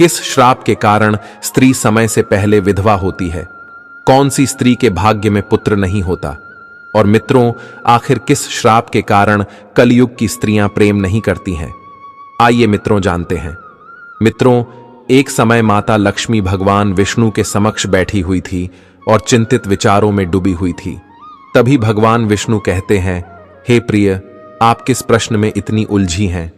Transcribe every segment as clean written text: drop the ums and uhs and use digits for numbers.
किस श्राप के कारण स्त्री समय से पहले विधवा होती है? कौन सी स्त्री के भाग्य में पुत्र नहीं होता? और मित्रों, आखिर किस श्राप के कारण कलयुग की स्त्रियां प्रेम नहीं करती हैं? आइए मित्रों जानते हैं। मित्रों, एक समय माता लक्ष्मी भगवान विष्णु के समक्ष बैठी हुई थी और चिंतित विचारों में डूबी हुई थी। तभी भगवान विष्णु कहते हैं, हे प्रिय, आप किस प्रश्न में इतनी उलझी हैं?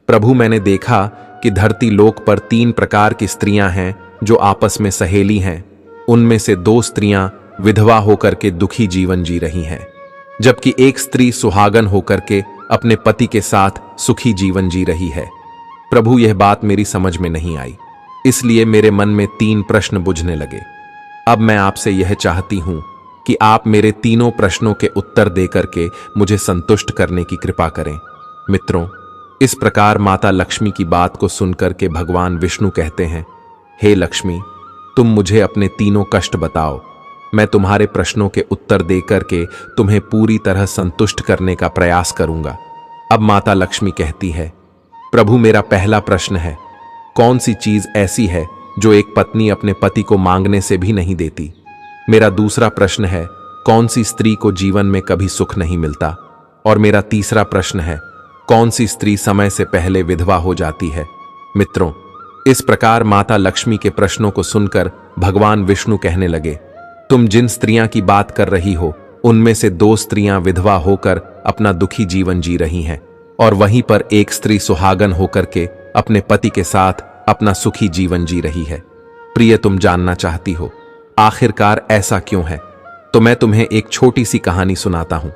प्रभु, मैंने देखा कि धरती लोक पर 3 प्रकार की स्त्रियां हैं जो आपस में सहेली हैं। उनमें से 2 स्त्रियां विधवा होकर के दुखी जीवन जी रही हैं, जबकि एक स्त्री सुहागन होकर के अपने पति के साथ सुखी जीवन जी रही है। प्रभु, यह बात मेरी समझ में नहीं आई, इसलिए मेरे मन में 3 प्रश्न बुझने लगे। अब मैं आपसे यह चाहती हूं कि आप मेरे तीनों प्रश्नों के उत्तर देकर के मुझे संतुष्ट करने की कृपा करें। मित्रों, इस प्रकार माता लक्ष्मी की बात को सुनकर के भगवान विष्णु कहते हैं, हे लक्ष्मी, तुम मुझे अपने तीनों कष्ट बताओ। मैं तुम्हारे प्रश्नों के उत्तर देकर के तुम्हें पूरी तरह संतुष्ट करने का प्रयास करूंगा। अब माता लक्ष्मी कहती है, प्रभु, मेरा पहला प्रश्न है, कौन सी चीज ऐसी है जो एक पत्नी अपने पति को मांगने से भी नहीं देती? मेरा दूसरा प्रश्न है, कौन सी स्त्री को जीवन में कभी सुख नहीं मिलता? और मेरा तीसरा प्रश्न है, कौन सी स्त्री समय से पहले विधवा हो जाती है? मित्रों, इस प्रकार माता लक्ष्मी के प्रश्नों को सुनकर भगवान विष्णु कहने लगे, तुम जिन स्त्रियां की बात कर रही हो, उनमें से 2 स्त्रियां विधवा होकर अपना दुखी जीवन जी रही हैं, और वहीं पर एक स्त्री सुहागन होकर के अपने पति के साथ अपना सुखी जीवन जी रही है। प्रिय, तुम जानना चाहती हो आखिरकार ऐसा क्यों है? तो मैं तुम्हें एक छोटी सी कहानी सुनाता हूं।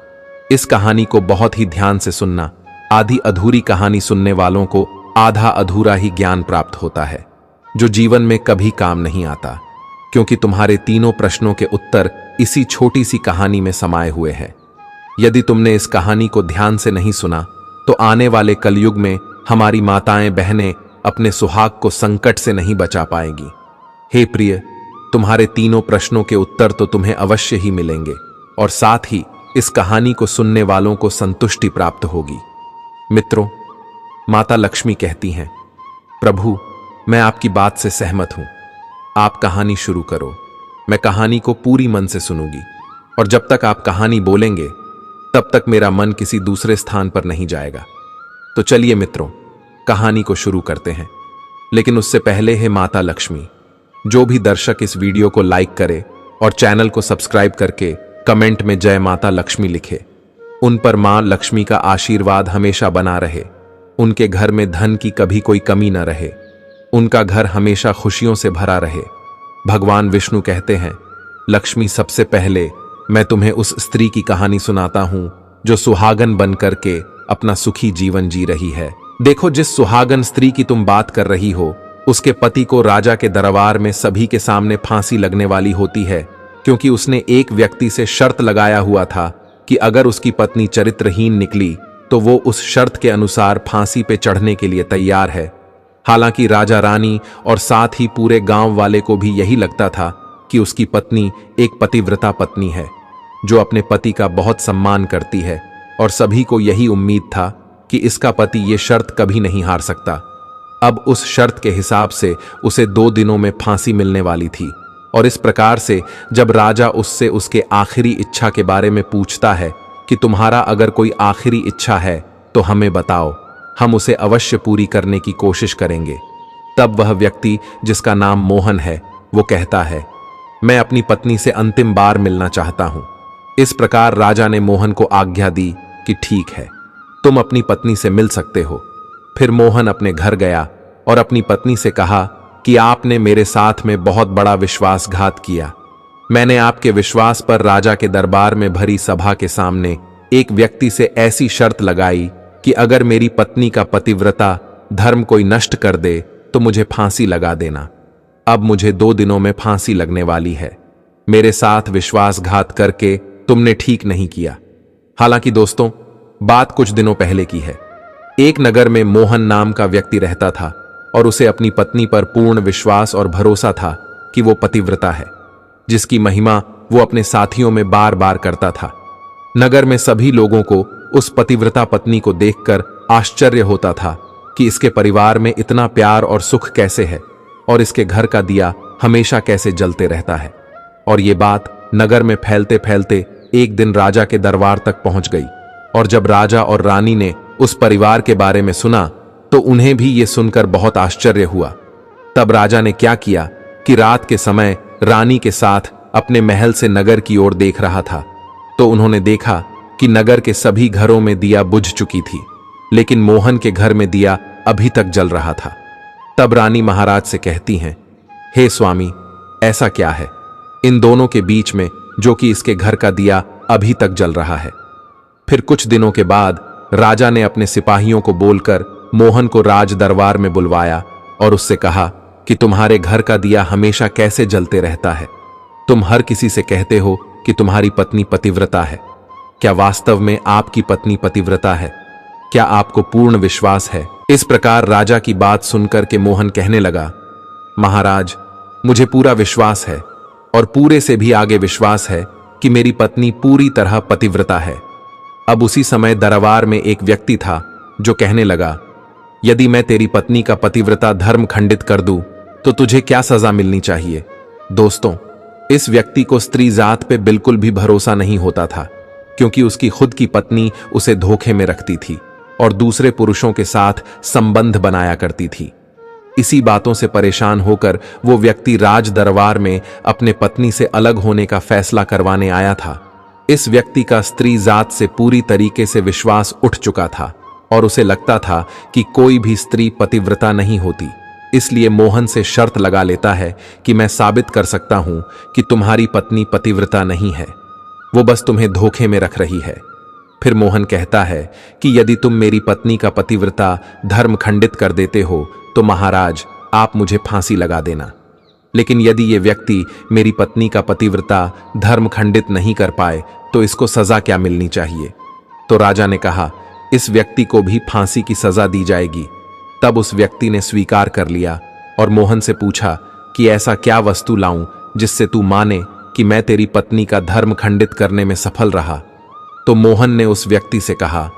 इस कहानी को बहुत ही ध्यान से सुनना। आधी अधूरी कहानी सुनने वालों को आधा अधूरा ही ज्ञान प्राप्त होता है, जो जीवन में कभी काम नहीं आता, क्योंकि तुम्हारे तीनों प्रश्नों के उत्तर इसी छोटी सी कहानी में समाये हुए हैं। यदि तुमने इस कहानी को ध्यान से नहीं सुना तो आने वाले कलयुग में हमारी माताएं बहनें अपने सुहाग को संकट से नहीं बचा पाएंगी। हे प्रिय, तुम्हारे तीनों प्रश्नों के उत्तर तो तुम्हें अवश्य ही मिलेंगे, और साथ ही इस कहानी को सुनने वालों को संतुष्टि प्राप्त होगी। मित्रों, माता लक्ष्मी कहती हैं, प्रभु, मैं आपकी बात से सहमत हूं। आप कहानी शुरू करो। मैं कहानी को पूरी मन से सुनूंगी, और जब तक आप कहानी बोलेंगे तब तक मेरा मन किसी दूसरे स्थान पर नहीं जाएगा। तो चलिए मित्रों, कहानी को शुरू करते हैं। लेकिन उससे पहले है माता लक्ष्मी, जो भी दर्शक इस वीडियो को लाइक करे और चैनल को सब्सक्राइब करके कमेंट में जय माता लक्ष्मी लिखे, उन पर मां लक्ष्मी का आशीर्वाद हमेशा बना रहे। उनके घर में धन की कभी कोई कमी न रहे। उनका घर हमेशा खुशियों से भरा रहे। भगवान विष्णु कहते हैं, लक्ष्मी, सबसे पहले मैं तुम्हें उस स्त्री की कहानी सुनाता हूं जो सुहागन बन करके अपना सुखी जीवन जी रही है। देखो, जिस सुहागन स्त्री की तुम बात कर रही हो, उसके पति को राजा के दरबार में सभी के सामने फांसी लगने वाली होती है, क्योंकि उसने एक व्यक्ति से शर्त लगाया हुआ था कि अगर उसकी पत्नी चरित्रहीन निकली तो वो उस शर्त के अनुसार फांसी पे चढ़ने के लिए तैयार है। हालांकि राजा रानी और साथ ही पूरे गांव वाले को भी यही लगता था कि उसकी पत्नी एक पतिव्रता पत्नी है, जो अपने पति का बहुत सम्मान करती है, और सभी को यही उम्मीद था कि इसका पति ये शर्त कभी नहीं हार सकता। अब उस शर्त के हिसाब से उसे 2 दिनों में फांसी मिलने वाली थी, और इस प्रकार से जब राजा उससे उसके आखिरी इच्छा के बारे में पूछता है कि तुम्हारा अगर कोई आखिरी इच्छा है तो हमें बताओ, हम उसे अवश्य पूरी करने की कोशिश करेंगे, तब वह व्यक्ति, जिसका नाम मोहन है, वो कहता है, मैं अपनी पत्नी से अंतिम बार मिलना चाहता हूं। इस प्रकार राजा ने मोहन को आज्ञा दी कि ठीक है, तुम अपनी पत्नी से मिल सकते हो। फिर मोहन अपने घर गया और अपनी पत्नी से कहा कि आपने मेरे साथ में बहुत बड़ा विश्वासघात किया। मैंने आपके विश्वास पर राजा के दरबार में भरी सभा के सामने एक व्यक्ति से ऐसी शर्त लगाई कि अगर मेरी पत्नी का पतिव्रता धर्म कोई नष्ट कर दे तो मुझे फांसी लगा देना। अब मुझे 2 दिनों में फांसी लगने वाली है। मेरे साथ विश्वासघात करके तुमने ठीक नहीं किया। हालांकि दोस्तों, बात कुछ दिनों पहले की है। एक नगर में मोहन नाम का व्यक्ति रहता था, और उसे अपनी पत्नी पर पूर्ण विश्वास और भरोसा था कि वो पतिव्रता है, जिसकी महिमा वो अपने साथियों में बार बार करता था। नगर में सभी लोगों को उस पतिव्रता पत्नी को देखकर आश्चर्य होता था कि इसके परिवार में इतना प्यार और सुख कैसे है। और इसके घर का दिया हमेशा कैसे जलते रहता है। और ये बात नगर में फैलते फैलते एक दिन राजा के दरबार तक पहुंच गई। और जब राजा और रानी ने उस परिवार के बारे में सुना तो उन्हें भी ये सुनकर बहुत आश्चर्य हुआ। तब राजा ने क्या किया कि रात के समय रानी के साथ अपने महल से नगर की ओर देख रहा था, तो उन्होंने देखा कि नगर के सभी घरों में दिया बुझ चुकी थी, लेकिन मोहन के घर में दिया अभी तक जल रहा था। तब रानी महाराज से कहती हैं, हे स्वामी, ऐसा क्या है इन दोनों के बीच में जो कि इसके घर का दिया अभी तक जल रहा है। फिर कुछ दिनों के बाद राजा ने अपने सिपाहियों को बोलकर मोहन को राज दरबार में बुलवाया और उससे कहा कि तुम्हारे घर का दिया हमेशा कैसे जलते रहता है। तुम हर किसी से कहते हो कि तुम्हारी पत्नी पतिव्रता है। क्या वास्तव में आपकी पत्नी पतिव्रता है? क्या आपको पूर्ण विश्वास है? इस प्रकार राजा की बात सुनकर के मोहन कहने लगा, महाराज, मुझे पूरा विश्वास है और पूरे से भी आगे विश्वास है कि मेरी पत्नी पूरी तरह पतिव्रता है। अब उसी समय दरबार में एक व्यक्ति था जो कहने लगा, यदि मैं तेरी पत्नी का पतिव्रता धर्म खंडित कर दूं तो तुझे क्या सजा मिलनी चाहिए? दोस्तों, इस व्यक्ति को स्त्री जात पे बिल्कुल भी भरोसा नहीं होता था, क्योंकि उसकी खुद की पत्नी उसे धोखे में रखती थी और दूसरे पुरुषों के साथ संबंध बनाया करती थी। इसी बातों से परेशान होकर वो व्यक्ति राज दरबार में अपने पत्नी से अलग होने का फैसला करवाने आया था। इस व्यक्ति का स्त्री जात से पूरी तरीके से विश्वास उठ चुका था और उसे लगता था कि कोई भी स्त्री पतिव्रता नहीं होती। इसलिए मोहन से शर्त लगा लेता है कि मैं साबित कर सकता हूं कि तुम्हारी पत्नी पतिव्रता नहीं है, वो बस तुम्हें धोखे में रख रही है। फिर मोहन कहता है कि यदि तुम मेरी पत्नी का पतिव्रता धर्म खंडित कर देते हो तो महाराज, आप मुझे फांसी लगा देना। लेकिन यदि ये व्यक्ति मेरी पत्नी का पतिव्रता धर्म खंडित नहीं कर पाए तो इसको सजा क्या मिलनी चाहिए? तो राजा ने कहा, इस व्यक्ति को भी फांसी की सजा दी जाएगी। तब उस व्यक्ति ने स्वीकार कर लिया और मोहन से पूछा कि ऐसा क्या वस्तु लाऊं जिससे तू माने कि मैं तेरी पत्नी का धर्म खंडित करने में सफल रहा। तो मोहन ने उस व्यक्ति से कहा,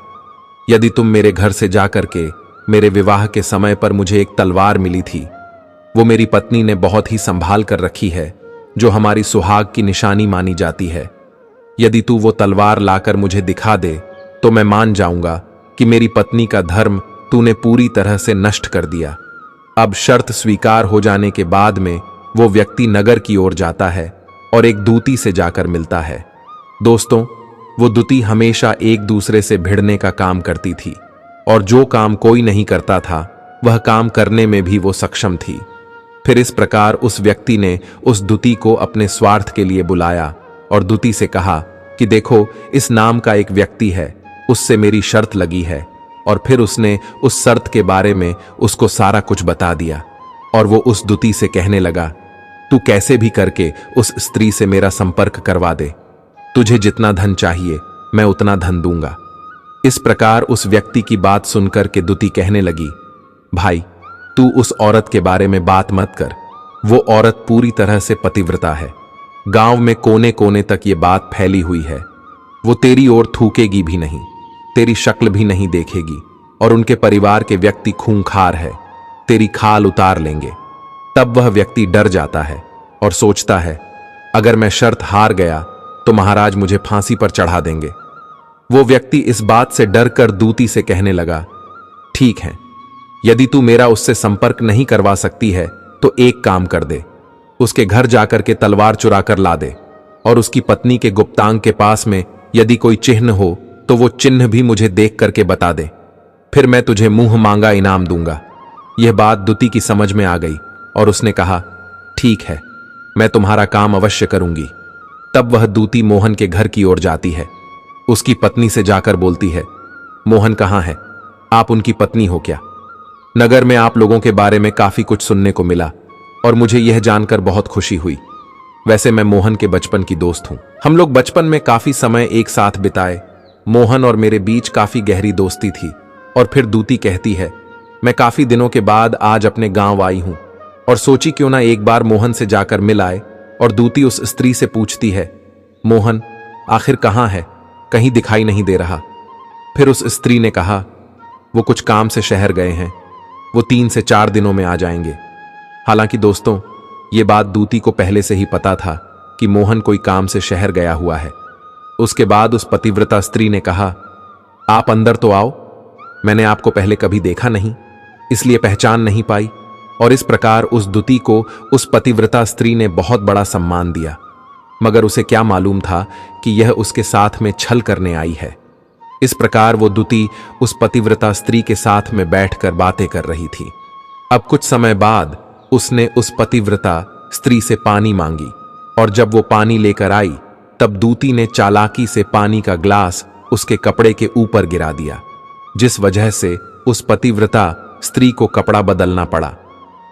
यदि तुम मेरे घर से जाकर के मेरे विवाह के समय पर मुझे एक तलवार मिली थी, वो मेरी पत्नी ने बहुत ही संभाल कर रखी है, जो हमारी सुहाग की निशानी मानी जाती है। यदि तू वो तलवार लाकर मुझे दिखा दे तो मैं मान जाऊंगा कि मेरी पत्नी का धर्म तूने पूरी तरह से नष्ट कर दिया। अब शर्त स्वीकार हो जाने के बाद में वो व्यक्ति नगर की ओर जाता है और एक दूती से जाकर मिलता है। दोस्तों, वो दूती हमेशा एक दूसरे से भिड़ने का काम करती थी और जो काम कोई नहीं करता था वह काम करने में भी वो सक्षम थी। फिर इस प्रकार उस व्यक्ति ने उस दूती को अपने स्वार्थ के लिए बुलाया और दूती से कहा कि देखो, इस नाम का एक व्यक्ति है, उससे मेरी शर्त लगी है। और फिर उसने उस शर्त के बारे में उसको सारा कुछ बता दिया और वो उस दूती से कहने लगा, तू कैसे भी करके उस स्त्री से मेरा संपर्क करवा दे, तुझे जितना धन चाहिए मैं उतना धन दूंगा। इस प्रकार उस व्यक्ति की बात सुनकर के दूती कहने लगी, भाई, तू उस औरत के बारे में बात मत कर, वो औरत पूरी तरह से पतिव्रता है। गांव में कोने कोने तक ये बात फैली हुई है। वो तेरी ओर थूकेगी भी नहीं, तेरी शक्ल भी नहीं देखेगी और उनके परिवार के व्यक्ति खूंखार है, तेरी खाल उतार लेंगे। तब वह व्यक्ति डर जाता है और सोचता है, अगर मैं शर्त हार गया तो महाराज मुझे फांसी पर चढ़ा देंगे। वो व्यक्ति इस बात से डर कर दूती से कहने लगा, ठीक है, यदि तू मेरा उससे संपर्क नहीं करवा सकती है तो एक काम कर दे, उसके घर जाकर के तलवार चुरा कर ला दे और उसकी पत्नी के गुप्तांग के पास में यदि कोई चिन्ह हो तो वो चिन्ह भी मुझे देख करके बता दे, फिर मैं तुझे मुंह मांगा इनाम दूंगा। यह बात दूती की समझ में आ गई और उसने कहा, ठीक है, मैं तुम्हारा काम अवश्य करूंगी। तब वह दूती मोहन के घर की ओर जाती है। उसकी पत्नी से जाकर बोलती है, मोहन कहाँ है? आप उनकी पत्नी हो क्या? नगर में आप लोगों के बारे में काफी कुछ सुनने को मिला और मुझे यह जानकर बहुत खुशी हुई। वैसे मैं मोहन के बचपन की दोस्त हूं, हम लोग बचपन में काफी समय एक साथ बिताए। मोहन और मेरे बीच काफी गहरी दोस्ती थी। और फिर दूती कहती है, मैं काफी दिनों के बाद आज अपने गांव आई हूं और सोची क्यों ना एक बार मोहन से जाकर मिल आए। और दूती उस स्त्री से पूछती है, मोहन आखिर कहाँ है? कहीं दिखाई नहीं दे रहा। फिर उस स्त्री ने कहा, वो कुछ काम से शहर गए हैं, वो 3 से 4 दिनों में आ जाएंगे। हालांकि दोस्तों, ये बात दूती को पहले से ही पता था कि मोहन कोई काम से शहर गया हुआ है। उसके बाद उस पतिव्रता स्त्री ने कहा, आप अंदर तो आओ, मैंने आपको पहले कभी देखा नहीं, इसलिए पहचान नहीं पाई। और इस प्रकार उस दूती को उस पतिव्रता स्त्री ने बहुत बड़ा सम्मान दिया, मगर उसे क्या मालूम था कि यह उसके साथ में छल करने आई है। इस प्रकार वो दूती उस पतिव्रता स्त्री के साथ में बैठकर बातें कर रही थी। अब कुछ समय बाद उसने उस पतिव्रता स्त्री से पानी मांगी, और जब वो पानी लेकर आई तब दूती ने चालाकी से पानी का ग्लास उसके कपड़े के ऊपर गिरा दिया, जिस वजह से उस पतिव्रता स्त्री को कपड़ा बदलना पड़ा।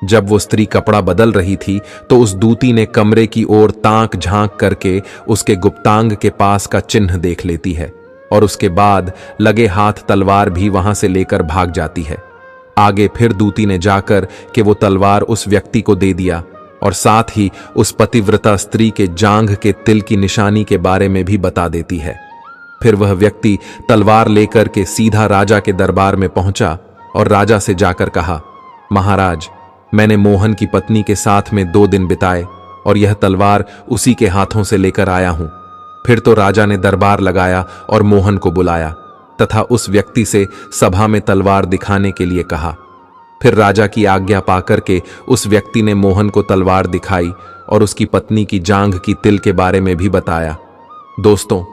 जब वो स्त्री कपड़ा बदल रही थी तो उस दूती ने कमरे की ओर ताक झांक करके उसके गुप्तांग के पास का चिन्ह देख लेती है, और उसके बाद लगे हाथ तलवार भी वहां से लेकर भाग जाती है। आगे फिर दूती ने जाकर कि वो तलवार उस व्यक्ति को दे दिया, और साथ ही उस पतिव्रता स्त्री के जांघ के तिल की निशानी के बारे में भी बता देती है। फिर वह व्यक्ति तलवार लेकर के सीधा राजा के दरबार में पहुंचा और राजा से जाकर कहा, महाराज, मैंने मोहन की पत्नी के साथ में 2 दिन बिताए और यह तलवार उसी के हाथों से लेकर आया हूं। फिर तो राजा ने दरबार लगाया और मोहन को बुलाया तथा उस व्यक्ति से सभा में तलवार दिखाने के लिए कहा। फिर राजा की आज्ञा पाकर के उस व्यक्ति ने मोहन को तलवार दिखाई और उसकी पत्नी की जांघ की तिल के बारे में भी बताया। दोस्तों,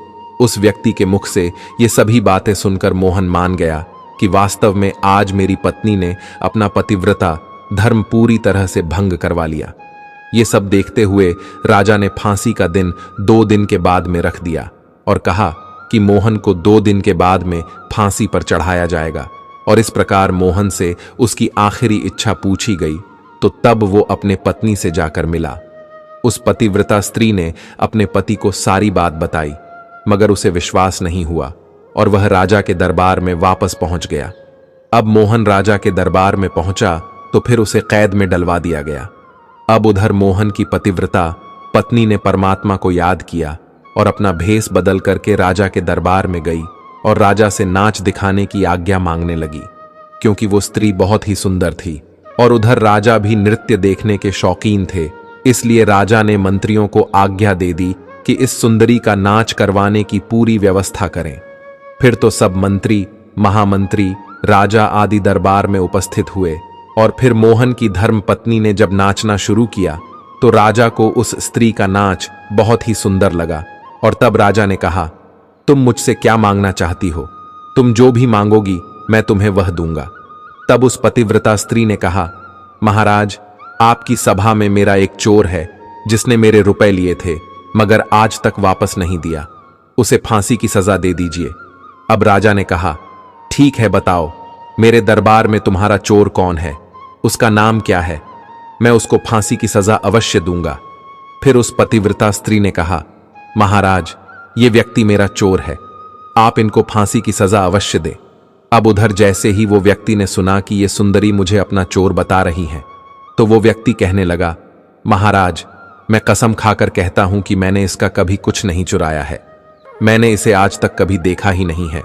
उस व्यक्ति के मुख से ये सभी बातें सुनकर मोहन मान गया कि वास्तव में आज मेरी पत्नी ने अपना पतिव्रता धर्म पूरी तरह से भंग करवा लिया। ये सब देखते हुए राजा ने फांसी का दिन 2 दिन के बाद में रख दिया और कहा कि मोहन को 2 दिन के बाद में फांसी पर चढ़ाया जाएगा। और इस प्रकार मोहन से उसकी आखिरी इच्छा पूछी गई तो तब वो अपने पत्नी से जाकर मिला। उस पतिव्रता स्त्री ने अपने पति को सारी बात बताई, मगर उसे विश्वास नहीं हुआ और वह राजा के दरबार में वापस पहुंच गया। अब मोहन राजा के दरबार में पहुंचा तो फिर उसे कैद में डलवा दिया गया। अब उधर मोहन की पतिव्रता पत्नी ने परमात्मा को याद किया और अपना भेष बदल करके राजा के दरबार में गई और राजा से नाच दिखाने की आज्ञा मांगने लगी, क्योंकि वो स्त्री बहुत ही सुंदर थी और उधर राजा भी नृत्य देखने के शौकीन थे। इसलिए राजा ने मंत्रियों को आज्ञा दे दी कि इस सुंदरी का नाच करवाने की पूरी व्यवस्था करें। फिर तो सब मंत्री, महामंत्री, राजा आदि दरबार में उपस्थित हुए और फिर मोहन की धर्म पत्नी ने जब नाचना शुरू किया तो राजा को उस स्त्री का नाच बहुत ही सुंदर लगा। और तब राजा ने कहा, तुम मुझसे क्या मांगना चाहती हो? तुम जो भी मांगोगी मैं तुम्हें वह दूंगा। तब उस पतिव्रता स्त्री ने कहा, महाराज, आपकी सभा में मेरा एक चोर है जिसने मेरे रुपए लिए थे मगर आज तक वापस नहीं दिया। उसे फांसी की सजा दे दीजिए। अब राजा ने कहा, ठीक है, बताओ मेरे दरबार में तुम्हारा चोर कौन है, उसका नाम क्या है? मैं उसको फांसी की सजा अवश्य दूंगा। फिर उस पतिव्रता स्त्री ने कहा, महाराज, ये व्यक्ति मेरा चोर है, आप इनको फांसी की सजा अवश्य दे। अब उधर जैसे ही वो व्यक्ति ने सुना कि ये सुंदरी मुझे अपना चोर बता रही है तो वो व्यक्ति कहने लगा, महाराज, मैं कसम खाकर कहता हूं कि मैंने इसका कभी कुछ नहीं चुराया है। मैंने इसे आज तक कभी देखा ही नहीं है,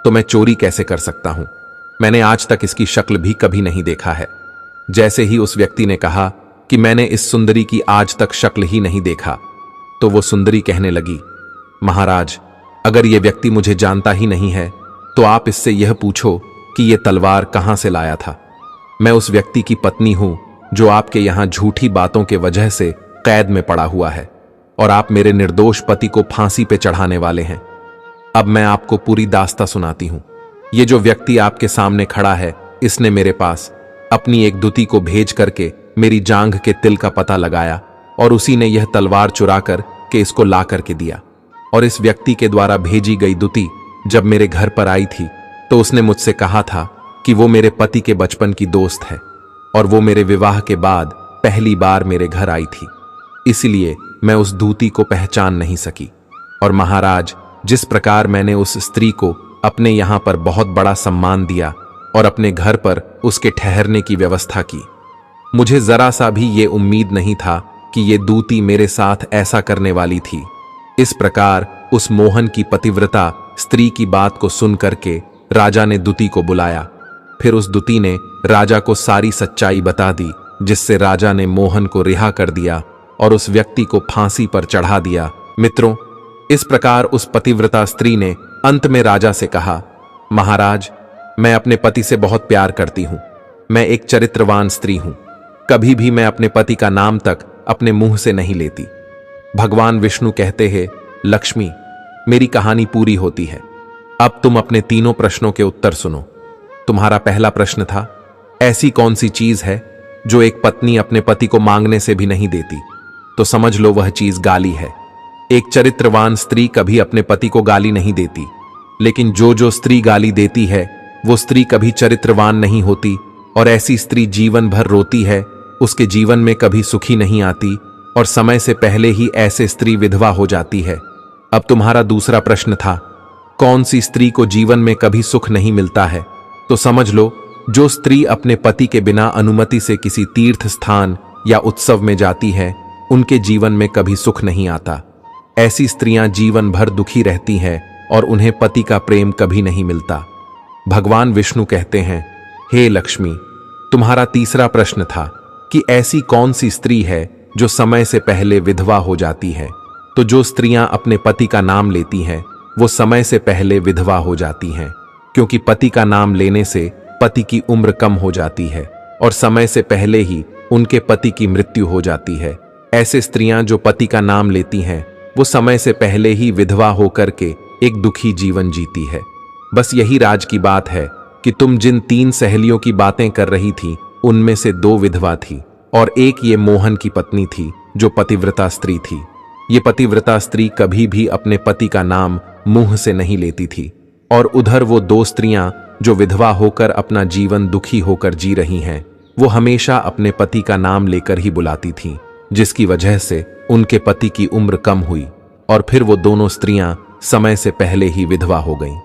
तो मैं चोरी कैसे कर सकता हूं? मैंने आज तक इसकी शक्ल भी कभी नहीं देखा है। जैसे ही उस व्यक्ति ने कहा कि मैंने इस सुंदरी की आज तक शक्ल ही नहीं देखा तो वो सुंदरी कहने लगी, महाराज, अगर ये व्यक्ति मुझे जानता ही नहीं है तो आप इससे यह पूछो कि ये तलवार कहां से लाया था। मैं उस व्यक्ति की पत्नी हूं जो आपके यहां झूठी बातों के वजह से कैद में पड़ा हुआ है और आप मेरे निर्दोष पति को फांसी पे चढ़ाने वाले हैं। अब मैं आपको पूरी दास्ता सुनाती हूं। ये जो व्यक्ति आपके सामने खड़ा है, इसने मेरे पास अपनी एक दूती को भेज करके मेरी जांघ के तिल का पता लगाया और उसी ने यह तलवार चुरा कर के इसको ला करके दिया। और इस व्यक्ति के द्वारा भेजी गई दूती जब मेरे घर पर आई थी तो उसने मुझसे कहा था कि वो मेरे पति के बचपन की दोस्त है और वो मेरे विवाह के बाद पहली बार मेरे घर आई थी, इसलिए मैं उस दूती को पहचान नहीं सकी। और महाराज, जिस प्रकार मैंने उस स्त्री को अपने यहां पर बहुत बड़ा सम्मान दिया और अपने घर पर उसके ठहरने की व्यवस्था की, मुझे जरा सा भी ये उम्मीद नहीं था कि ये दूती मेरे साथ ऐसा करने वाली थी। इस प्रकार उस मोहन की पतिव्रता स्त्री की बात को सुन करके राजा ने दूती को बुलाया। फिर उस दूती ने राजा को सारी सच्चाई बता दी जिससे राजा ने मोहन को रिहा कर दिया और उस व्यक्ति को फांसी पर चढ़ा दिया। मित्रों, इस प्रकार उस पतिव्रता स्त्री ने अंत में राजा से कहा, महाराज, मैं अपने पति से बहुत प्यार करती हूं। मैं एक चरित्रवान स्त्री हूं। कभी भी मैं अपने पति का नाम तक अपने मुंह से नहीं लेती। भगवान विष्णु कहते हैं, लक्ष्मी, मेरी कहानी पूरी होती है। अब तुम अपने तीनों प्रश्नों के उत्तर सुनो। तुम्हारा पहला प्रश्न था, ऐसी कौन सी चीज है जो एक पत्नी अपने पति को मांगने से भी नहीं देती? तो समझ लो वह चीज गाली है। एक चरित्रवान स्त्री कभी अपने पति को गाली नहीं देती, लेकिन जो स्त्री गाली देती है वो स्त्री कभी चरित्रवान नहीं होती, और ऐसी स्त्री जीवन भर रोती है, उसके जीवन में कभी सुखी नहीं आती, और समय से पहले ही ऐसे स्त्री विधवा हो जाती है। अब तुम्हारा दूसरा प्रश्न था, कौन सी स्त्री को जीवन में कभी सुख नहीं मिलता है? तो समझ लो, जो स्त्री अपने पति के बिना अनुमति से किसी तीर्थ स्थान या उत्सव में जाती है, उनके जीवन में कभी सुख नहीं आता। ऐसी स्त्रियां जीवन भर दुखी रहती हैं और उन्हें पति का प्रेम कभी नहीं मिलता। भगवान विष्णु कहते हैं, हे लक्ष्मी, तुम्हारा तीसरा प्रश्न था कि ऐसी कौन सी स्त्री है जो समय से पहले विधवा हो जाती है? तो जो स्त्रियां अपने पति का नाम लेती हैं वो समय से पहले विधवा हो जाती हैं, क्योंकि पति का नाम लेने से पति की उम्र कम हो जाती है और समय से पहले ही उनके पति की मृत्यु हो जाती है। ऐसे स्त्रियां जो पति का नाम लेती हैं वो समय से पहले ही विधवा होकर के एक दुखी जीवन जीती है। बस यही राज की बात है कि तुम जिन 3 सहेलियों की बातें कर रही थी, उनमें से 2 विधवा थी और एक ये मोहन की पत्नी थी जो पतिव्रता स्त्री थी। ये पतिव्रता स्त्री कभी भी अपने पति का नाम मुंह से नहीं लेती थी, और उधर वो 2 स्त्रियां जो विधवा होकर अपना जीवन दुखी होकर जी रही हैं, वो हमेशा अपने पति का नाम लेकर ही बुलाती थीं, जिसकी वजह से उनके पति की उम्र कम हुई और फिर वो दोनों स्त्रियां समय से पहले ही विधवा हो गईं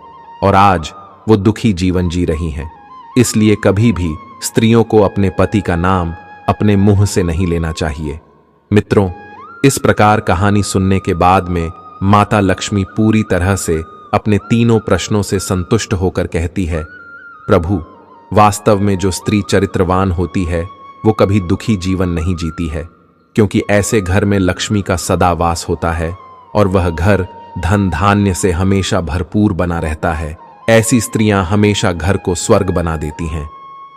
और आज वो दुखी जीवन जी रही हैं। इसलिए कभी भी स्त्रियों को अपने पति का नाम अपने मुंह से नहीं लेना चाहिए। मित्रों, इस प्रकार कहानी सुनने के बाद में माता लक्ष्मी पूरी तरह से अपने तीनों प्रश्नों से संतुष्ट होकर कहती है, प्रभु, वास्तव में जो स्त्री चरित्रवान होती है वो कभी दुखी जीवन नहीं जीती है, क्योंकि ऐसे घर में लक्ष्मी का सदा वास होता है और वह घर धन धान्य से हमेशा भरपूर बना रहता है। ऐसी स्त्रियां हमेशा घर को स्वर्ग बना देती हैं।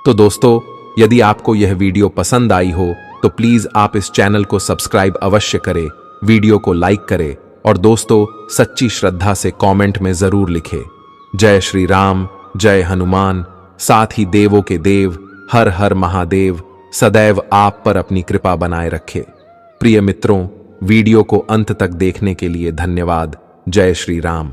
तो दोस्तों, यदि आपको यह वीडियो पसंद आई हो तो प्लीज आप इस चैनल को सब्सक्राइब अवश्य करें, वीडियो को लाइक करें और दोस्तों सच्ची श्रद्धा से कमेंट में जरूर लिखें, जय श्री राम, जय हनुमान, साथ ही देवों के देव हर हर महादेव सदैव आप पर अपनी कृपा बनाए रखे। प्रिय मित्रों, वीडियो को अंत तक देखने के लिए धन्यवाद। जय श्री राम।